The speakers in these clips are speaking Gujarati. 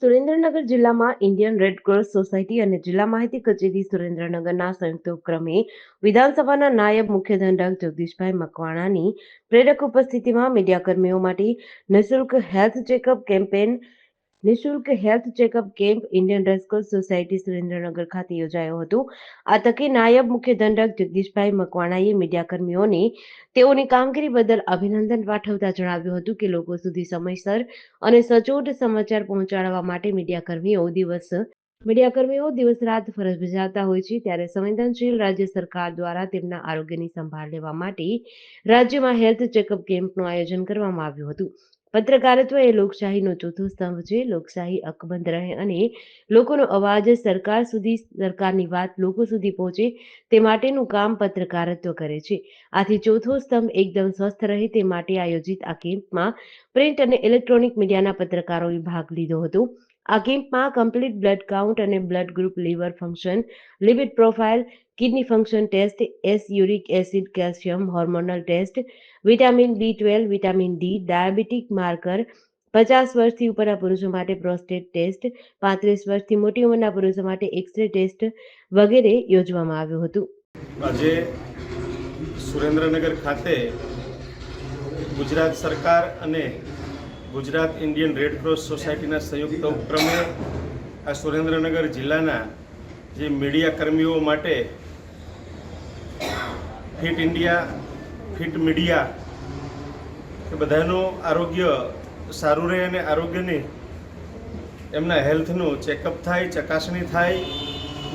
સુરેન્દ્રનગર જિલ્લામાં ઇન્ડિયન રેડ ક્રોસ સોસાયટી અને જિલ્લા માહિતી કચેરી સુરેન્દ્રનગરના સંયુક્ત ઉપક્રમે વિધાનસભાના નાયબ મુખ્ય દંડક જગદીશભાઈ મકવાણાની પ્રેરક ઉપસ્થિતિમાં મીડિયાકર્મીઓ માટે નિઃશુલ્ક health checkup campaign Indian Red Cross society Surendranagar ખાતે યોજાયો હતો. આ તકે નાયબ મુખ્ય દંડક જગદીશભાઈ મકવાણાએ મીડિયાકર્મીઓને તેઓની કામગીરી બદલ અભિનંદન પાઠવતા જણાવ્યું હતું કે લોકો સુધી સમયસર અને સચોટ સમાચાર પહોંચાડવા માટે મીડિયાકર્મીઓ દિવસ રાત ફરજ બજાવતા હોય છે. ત્યારે સંવેદનશીલ રાજ્ય સરકાર દ્વારા તેમના આરોગ્યની સંભાળ લેવા માટે રાજ્યમાં હેલ્થ ચેકઅપ કેમ્પનું આયોજન કરવામાં આવ્યું હતું. પત્રકારત્વ એ લોકશાહીનો ચોથો સ્તંભ છે. લોકશાહી અકબંધ રહે અને લોકોનો અવાજ સરકારની વાત લોકો સુધી પહોંચે તે માટેનું કામ પત્રકારત્વ કરે છે. આથી ચોથો સ્તંભ એકદમ સ્વસ્થ રહે તે માટે આયોજિત આ કેમ્પમાં પ્રિન્ટ અને ઇલેક્ટ્રોનિક મીડિયાના પત્રકારોએ ભાગ લીધો હતો. આ કેમ્પમાં કમ્પ્લીટ બ્લડ કાઉન્ટ અને blood group, liver function, lipid profile, kidney function test, uric acid, calcium, hormonal test, vitamin B12, vitamin D, diabetic marker, 50 વર્ષથી ઉપરના પુરુષો માટે પ્રોસ્ટેટ ટેસ્ટ, 35 વર્ષથી મોટી ઉંમરના પુરુષો માટે એક્સ-રે ટેસ્ટ વગેરે યોજવામાં આવ્યું હતું. આજે સુરેન્દ્રનગર ખાતે ગુજરાત સરકાર અને ગુજરાત ઇન્ડિયન રેડ ક્રોસ સોસાયટીના સંયુક્ત ઉપક્રમે આ સુરેન્દ્રનગર જિલ્લાના જે મીડિયા કર્મીઓ માટે ફિટ ઇન્ડિયા, ફિટ મીડિયા એ બધાનું આરોગ્ય સારું રહે અને આરોગ્યની એમના હેલ્થનું ચેકઅપ થાય, ચકાસણી થાય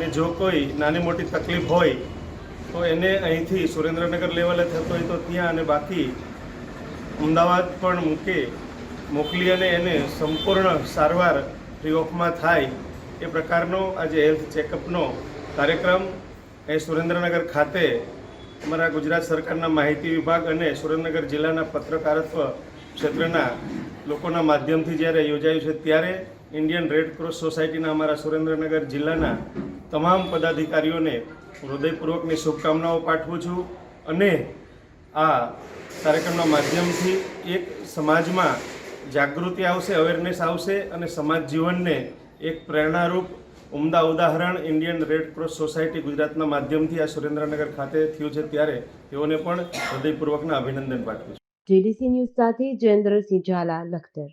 ને જો કોઈ નાની મોટી તકલીફ હોય તો એને અહીંથી સુરેન્દ્રનગર લેવલે થતો હોય તો ત્યાં અને બાકી અમદાવાદ પણ મોકલી અને એને સંપૂર્ણ સારવાર ફ્રી ઓફમાં થાય એ પ્રકારનો આજે હેલ્થ ચેકઅપનો કાર્યક્રમ એ સુરેન્દ્રનગર ખાતે અમારા ગુજરાત સરકારના માહિતી વિભાગ અને સુરેન્દ્રનગર જિલ્લાના પત્રકારત્વ ક્ષેત્રના લોકોના માધ્યમથી જ્યારે યોજાયું છે ત્યારે ઇન્ડિયન રેડ ક્રોસ સોસાયટીના અમારા સુરેન્દ્રનગર જિલ્લાના તમામ પદાધિકારીઓને હૃદયપૂર્વકની શુભકામનાઓ પાઠવું છું અને આ કાર્યક્રમના માધ્યમથી એક સમાજમાં જાગૃતિ આવશે, અવેરનેસ આવશે અને સમાજ જીવનને એક પ્રેરણારૂપ ઉમદા ઉદાહરણ ઇન્ડિયન રેડ ક્રોસ સોસાયટી ગુજરાતના માધ્યમથી આ સુરેન્દ્રનગર ખાતે થયું છે ત્યારે તેઓને પણ હૃદયપૂર્વકના અભિનંદન પાઠવું છું. JDC ન્યૂઝ સાથે જયેન્દ્રસિંહ ઝાલા, લખતર.